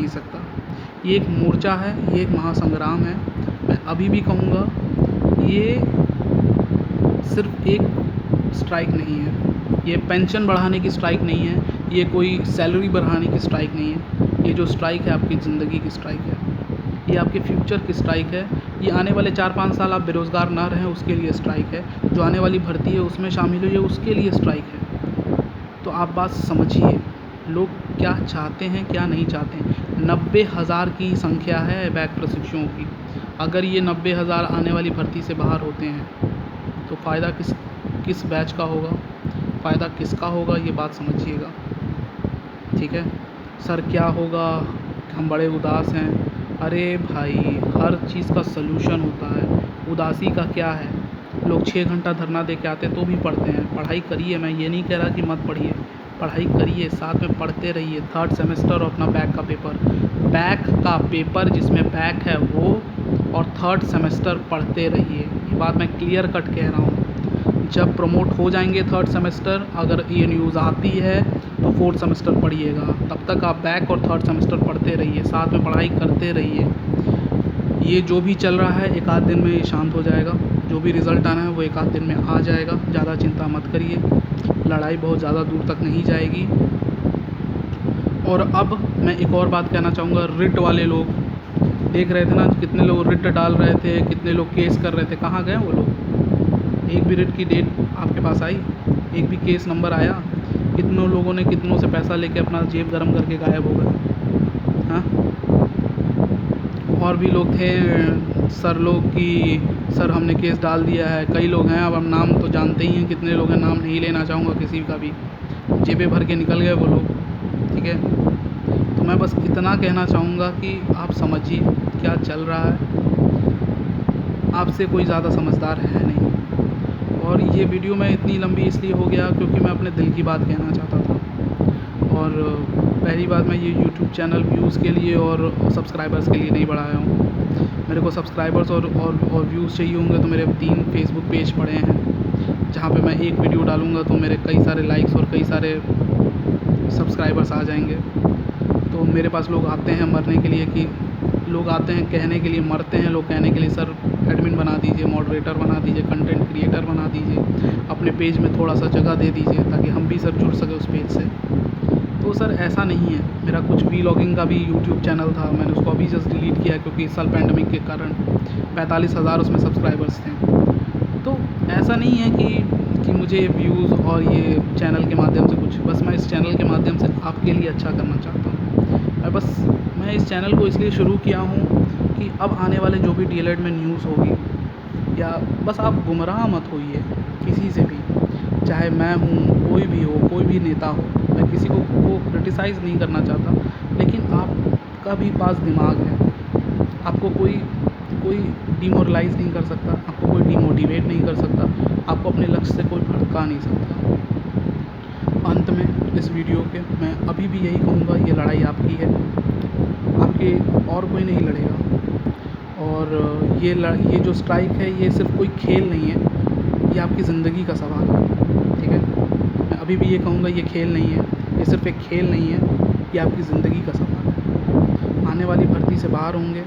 सकता। ये एक मोर्चा है, ये एक महासंग्राम है। मैं अभी भी कहूँगा ये सिर्फ एक स्ट्राइक नहीं है, ये पेंशन बढ़ाने की स्ट्राइक नहीं है, ये कोई सैलरी बढ़ाने की स्ट्राइक नहीं है। ये जो स्ट्राइक है आपकी ज़िंदगी की स्ट्राइक है, ये आपके फ्यूचर की स्ट्राइक है। ये आने वाले 4-5 साल आप बेरोज़गार ना रहें उसके लिए स्ट्राइक है। जो आने वाली भर्ती है उसमें शामिल हुई है उसके लिए स्ट्राइक है। तो आप बात समझिए, लोग क्या चाहते हैं क्या नहीं चाहते हैं। 90,000 की संख्या है बैक प्रशिक्षुओं की। अगर ये 90,000 आने वाली भर्ती से बाहर होते हैं तो फ़ायदा किस बैच का होगा, फ़ायदा किसका होगा, ये बात समझिएगा। ठीक है सर, क्या होगा, हम बड़े उदास हैं। अरे भाई, हर चीज़ का सलूशन होता है। उदासी का क्या है, लोग 6 घंटा धरना दे के आते तो भी पढ़ते हैं। पढ़ाई करिए, मैं ये नहीं कह रहा कि मत पढ़िए, पढ़ाई करिए, साथ में पढ़ते रहिए। 3rd सेमेस्टर और अपना बैक का पेपर जिसमें बैक है वो, और 3rd सेमेस्टर पढ़ते रहिए। ये बात मैं क्लियर कट कह रहा हूँ। जब प्रमोट हो जाएंगे 3rd सेमेस्टर, अगर ये न्यूज़ आती है तो 4th सेमेस्टर पढ़िएगा। तब तक आप बैक और 3rd सेमेस्टर पढ़ते रहिए, साथ में पढ़ाई करते रहिए। ये जो भी चल रहा है 1 आध दिन में ये शांत हो जाएगा। जो भी रिज़ल्ट आना है वो 1 आध दिन में आ जाएगा। ज़्यादा चिंता मत करिए, लड़ाई बहुत ज़्यादा दूर तक नहीं जाएगी। और अब मैं एक और बात कहना चाहूँगा। रिट वाले लोग देख रहे थे ना, कितने लोग रिट डाल रहे थे, कितने लोग केस कर रहे थे, कहाँ गए वो लोग? एक भी रिट की डेट आपके पास आई? एक भी केस नंबर आया? कितनों लोगों ने कितनों से पैसा लेके अपना जेब गरम करके गायब हो गए? हाँ, और भी लोग थे सर लोग कि सर हमने केस डाल दिया है। कई लोग हैं, अब हम नाम तो जानते ही हैं कितने लोग हैं, नाम नहीं लेना चाहूँगा किसी का भी। जेबें भर के निकल गए वो लोग। ठीक है, तो मैं बस इतना कहना चाहूँगा कि आप समझिए क्या चल रहा है। आपसे कोई ज़्यादा समझदार है नहीं। और ये वीडियो मैं इतनी लंबी इसलिए हो गया क्योंकि मैं अपने दिल की बात कहना चाहता था। और पहली बात, मैं ये यूट्यूब चैनल व्यूज़ के लिए और सब्सक्राइबर्स के लिए नहीं बढ़ाया हूँ। मेरे को सब्सक्राइबर्स और व्यूज़ चाहिए होंगे तो मेरे 3 फेसबुक पेज पड़े हैं, जहाँ पे मैं एक वीडियो डालूँगा तो मेरे कई सारे लाइक्स और कई सारे सब्सक्राइबर्स आ जाएंगे। तो मेरे पास लोग आते हैं मरने के लिए, कि लोग आते हैं कहने के लिए, मरते हैं लोग कहने के लिए सर एडमिन बना दीजिए, मॉडरेटर बना दीजिए, कंटेंट क्रिएटर बना दीजिए, अपने पेज में थोड़ा सा जगह दे दीजिए ताकि हम भी सर जुड़ सके उस पेज से। तो सर ऐसा नहीं है। मेरा कुछ वीलॉगिंग का भी यूट्यूब चैनल था, मैंने उसको अभी जस्ट डिलीट किया क्योंकि इस साल पैंडमिक के कारण 45,000 उसमें सब्सक्राइबर्स थे। तो ऐसा नहीं है कि मुझे व्यूज़ और ये चैनल के माध्यम से कुछ, बस मैं इस चैनल के माध्यम से आपके लिए अच्छा करना चाहता हूँ। मैं इस चैनल को इसलिए शुरू किया हूँ कि अब आने वाले जो भी डीएलएड में न्यूज़ होगी, या बस आप गुमराह मत होइए किसी से भी, चाहे मैं हूँ, कोई भी हो, कोई भी नेता हो। मैं किसी को क्रिटिसाइज़ नहीं करना चाहता, लेकिन आपका भी पास दिमाग है। आपको कोई डिमोरलाइज़ नहीं कर सकता, आपको कोई डिमोटिवेट नहीं कर सकता, आपको अपने लक्ष्य से कोई भटका नहीं सकता। अंत में इस वीडियो के मैं अभी भी यही कहूँगा, ये लड़ाई आपकी है, आपके और कोई नहीं लड़ेगा। और ये जो स्ट्राइक है ये सिर्फ कोई खेल नहीं है, ये आपकी ज़िंदगी का सवाल है। ठीक है, मैं अभी भी ये कहूँगा ये खेल नहीं है, ये सिर्फ एक खेल नहीं है, ये आपकी ज़िंदगी का सवाल है। आने वाली भर्ती से बाहर होंगे,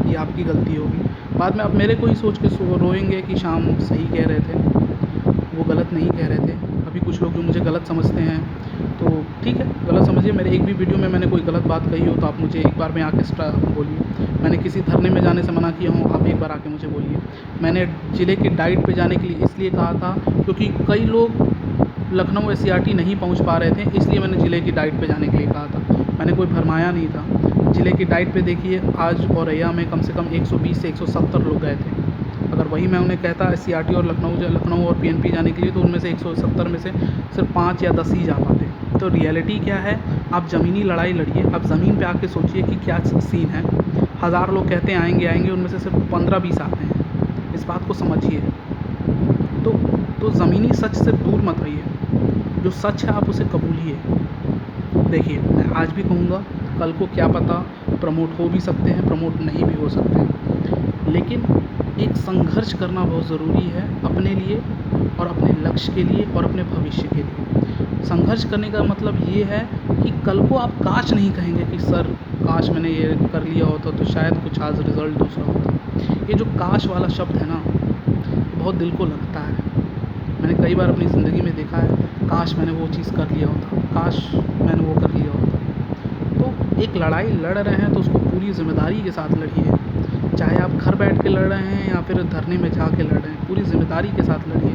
ये आपकी गलती होगी। बाद में आप मेरे को ही सोच के रोएंगे कि शाम सही कह रहे थे, वो गलत नहीं कह रहे थे। अभी कुछ लोग जो मुझे गलत समझते हैं तो ठीक है, गलत समझिए। मेरे एक भी वीडियो में मैंने कोई गलत बात कही हो तो आप मुझे एक बार में आके बोलिए। मैंने किसी धरने में जाने से मना किया हूँ, आप एक बार आके मुझे बोलिए। मैंने ज़िले की डाइट पे जाने के लिए इसलिए कहा था क्योंकि कई लोग लखनऊ SCRT नहीं पहुँच पा रहे थे, इसलिए मैंने ज़िले की डाइट पे जाने के लिए कहा था। मैंने कोई भरमाया नहीं था। ज़िले की डाइट पे देखिए, आज औरैया में कम से कम 120 से 170 लोग गए थे। अगर वही मैं उन्हें कहता SCRT और लखनऊ और PNP जाने के लिए, तो उनमें से 170 में से सिर्फ 5 या 10 ही जा पाते। तो रियलिटी क्या है, आप ज़मीनी लड़ाई लड़िए, आप ज़मीन पे आके सोचिए कि क्या सीन है। 1000 लोग कहते हैं आएंगे, उनमें से सिर्फ 15-20 आते हैं। इस बात को समझिए। तो ज़मीनी सच से दूर मत आइए, जो सच है आप उसे कबूलिए। देखिए, मैं आज भी कहूँगा, कल को क्या पता प्रमोट हो भी सकते हैं, प्रमोट नहीं भी हो सकते हैं, लेकिन एक संघर्ष करना बहुत ज़रूरी है अपने लिए और अपने लक्ष्य के लिए और अपने भविष्य के लिए। संघर्ष करने का मतलब ये है कि कल को आप काश नहीं कहेंगे कि सर काश मैंने ये कर लिया होता तो शायद कुछ आज रिज़ल्ट दूसरा होता। ये जो काश वाला शब्द है ना, बहुत दिल को लगता है। मैंने कई बार अपनी ज़िंदगी में देखा है, काश मैंने वो चीज़ कर लिया होता, काश मैंने वो कर लिया होता। तो एक लड़ाई लड़ रहे हैं तो उसको पूरी ज़िम्मेदारी के साथ लड़िए। चाहे आप घर बैठ के लड़ रहे हैं या फिर धरने में जा के लड़ रहे हैं, पूरी ज़िम्मेदारी के साथ लड़िए।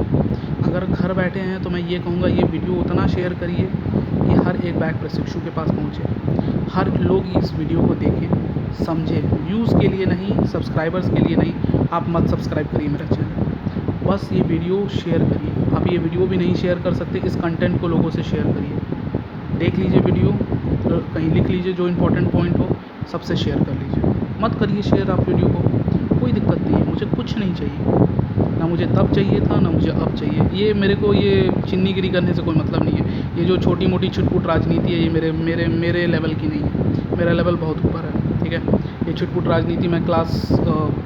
अगर घर बैठे हैं तो मैं ये कहूँगा, ये वीडियो उतना शेयर करिए कि हर एक बैक प्रशिक्षु के पास पहुँचे, हर लोग इस वीडियो को देखें, समझें। व्यूज़ के लिए नहीं, सब्सक्राइबर्स के लिए नहीं, आप मत सब्सक्राइब करिए मेरा चैनल, बस ये वीडियो शेयर करिए। आप ये वीडियो भी नहीं शेयर कर सकते, इस कंटेंट को लोगों से शेयर करिए। देख लीजिए वीडियो, कहीं लिख लीजिए जो इम्पोर्टेंट पॉइंट हो, सबसे शेयर कर लीजिए। मत करिए शेयर आप वीडियो को, कोई दिक्कत नहीं है, मुझे कुछ नहीं चाहिए, ना मुझे तब चाहिए था ना मुझे अब चाहिए। ये मेरे को ये चिन्नीगिरी करने से कोई मतलब नहीं है। ये जो छोटी मोटी छुटपुट राजनीति है, ये मेरे लेवल की नहीं है। मेरा लेवल बहुत ऊपर है, ठीक है। ये छुटपुट राजनीति मैं क्लास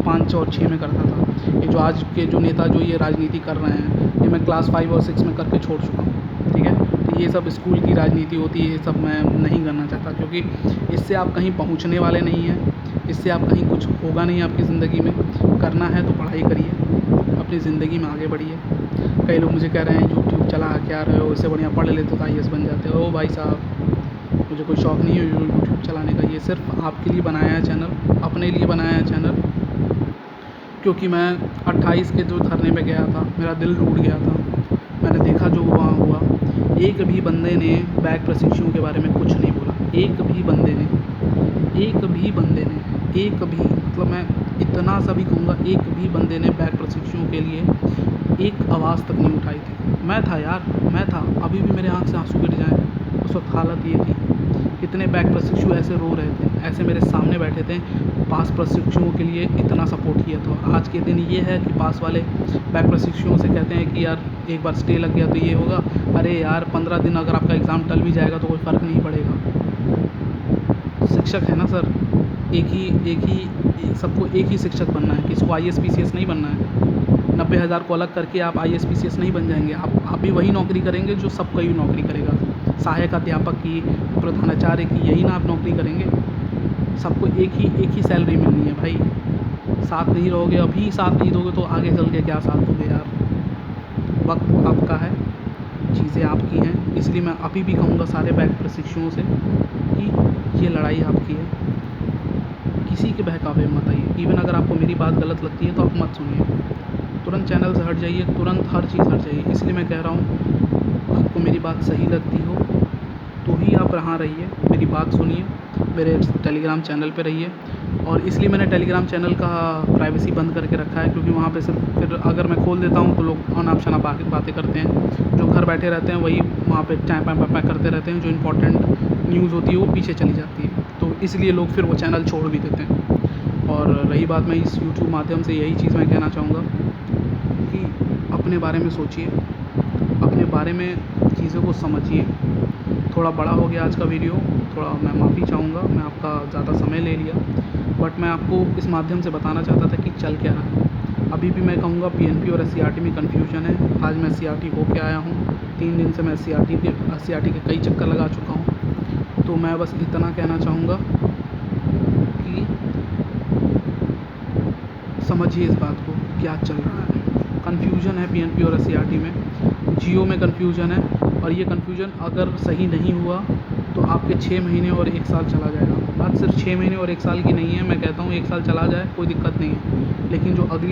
5 और 6 में करता था। ये जो आज के जो नेता जो ये राजनीति कर रहे हैं, ये मैं क्लास 5 और 6 में करके छोड़ चुका हूँ, ठीक है। तो ये सब स्कूल की राजनीति होती है, ये सब मैं नहीं करना चाहता, क्योंकि इससे आप कहीं पहुँचने वाले नहीं हैं, इससे आप कहीं कुछ होगा नहीं आपकी ज़िंदगी में। करना है तो पढ़ाई करिए, अपनी ज़िंदगी में आगे बढ़िए। कई लोग मुझे कह रहे हैं यूट्यूब चला क्या रहे हो, इससे बढ़िया पढ़ लेते तो IAS बन जाते हो। ओ भाई साहब, मुझे कोई शौक़ नहीं है यूट्यूब चलाने का। ये सिर्फ आपके लिए बनाया है चैनल, अपने लिए बनाया है चैनल, क्योंकि मैं 28 के जो धरने में गया था, मेरा दिल टूट गया था। मैंने देखा जो वहाँ हुआ, एक भी बंदे ने बैक प्रशिक्षुओं के बारे में कुछ नहीं बोला। एक भी बंदे ने मतलब मैं इतना सा भी कहूँगा, एक भी बंदे ने बैक प्रशिक्षुओं के लिए एक आवाज़ तक नहीं उठाई थी। मैं था यार, मैं था, अभी भी मेरे आँख से आंसू गिर जाएँ। उस वक्त हालत ये थी, कितने बैक प्रशिक्षु ऐसे रो रहे थे, ऐसे मेरे सामने बैठे थे, पास प्रशिक्षुओं के लिए इतना सपोर्ट किया था। और आज के दिन ये है कि पास वाले बैक प्रशिक्षुओं से कहते हैं कि यार एक बार स्टे लग गया तो ये होगा। अरे यार 15 दिन अगर आपका एग्ज़ाम टल भी जाएगा तो कोई फ़र्क नहीं पड़ेगा। शिक्षक है ना सर, एक ही सबको एक ही शिक्षक बनना है, किसी को IAS PCS नहीं बनना है। 90,000 को अलग करके आप IAS PCS नहीं बन जाएंगे। आप भी वही नौकरी करेंगे जो सब कोई नौकरी करेगा। सहायक अध्यापक की, प्रधानाचार्य की, यही ना आप नौकरी करेंगे। सबको एक ही सैलरी मिलनी है भाई। साथ नहीं रहोगे, अभी साथ नहीं दोगे तो आगे चल के क्या साथ दोगे यार। वक्त आपका है, चीज़ें आपकी हैं, इसलिए मैं अभी भी कहूँगा सारे बैक प्रशिक्षुओं से कि ये लड़ाई आपकी है, किसी के बहकावे में मत आइए। इवन अगर आपको मेरी बात गलत लगती है तो आप मत सुनिए, तुरंत चैनल से हट जाइए, तुरंत हर चीज़ हट जाइए। इसलिए मैं कह रहा हूँ, आपको मेरी बात सही लगती हो तो ही आप यहाँ रहिए, मेरी बात सुनिए, मेरे टेलीग्राम चैनल पे रहिए। और इसलिए मैंने टेलीग्राम चैनल का प्राइवेसी बंद करके रखा है, क्योंकि वहाँ पे सिर्फ फिर अगर मैं खोल देता हूँ तो लोग अनाप शनाप बातें करते हैं। जो घर बैठे रहते हैं वही वहाँ पे टाइम करते रहते हैं, जो इम्पोर्टेंट न्यूज़ होती है वो पीछे चली जाती है। तो इसलिए लोग फिर वो चैनल छोड़ भी देते हैं। और रही बात, मैं इस यूट्यूब माध्यम से यही चीज़ मैं कहना चाहूँगा कि अपने बारे में सोचिए, अपने बारे में चीज़ों को समझिए। थोड़ा बड़ा हो गया आज का वीडियो, थोड़ा मैं माफ़ी चाहूँगा, मैं आपका ज़्यादा समय ले लिया, बट मैं आपको इस माध्यम से बताना चाहता था कि चल क्या रहा है। अभी भी मैं कहूँगा PNP और SCRT में कन्फ्यूजन है। आज मैं SCRT होके आया हूँ, 3 दिन से मैं SCRT के कई चक्कर लगा चुका हूँ। तो मैं बस इतना कहना चाहूँगा कि समझिए इस बात को, क्या चल रहा है। कन्फ्यूजन है PNP और SCRT में, जियो में कन्फ्यूजन है, और ये कन्फ्यूजन अगर सही नहीं हुआ तो आपके 6 महीने और 1 साल चला जाएगा। बात सिर्फ 6 महीने और 1 साल की नहीं है, मैं कहता हूँ 1 साल चला जाए कोई दिक्कत नहीं है, लेकिन जो अगली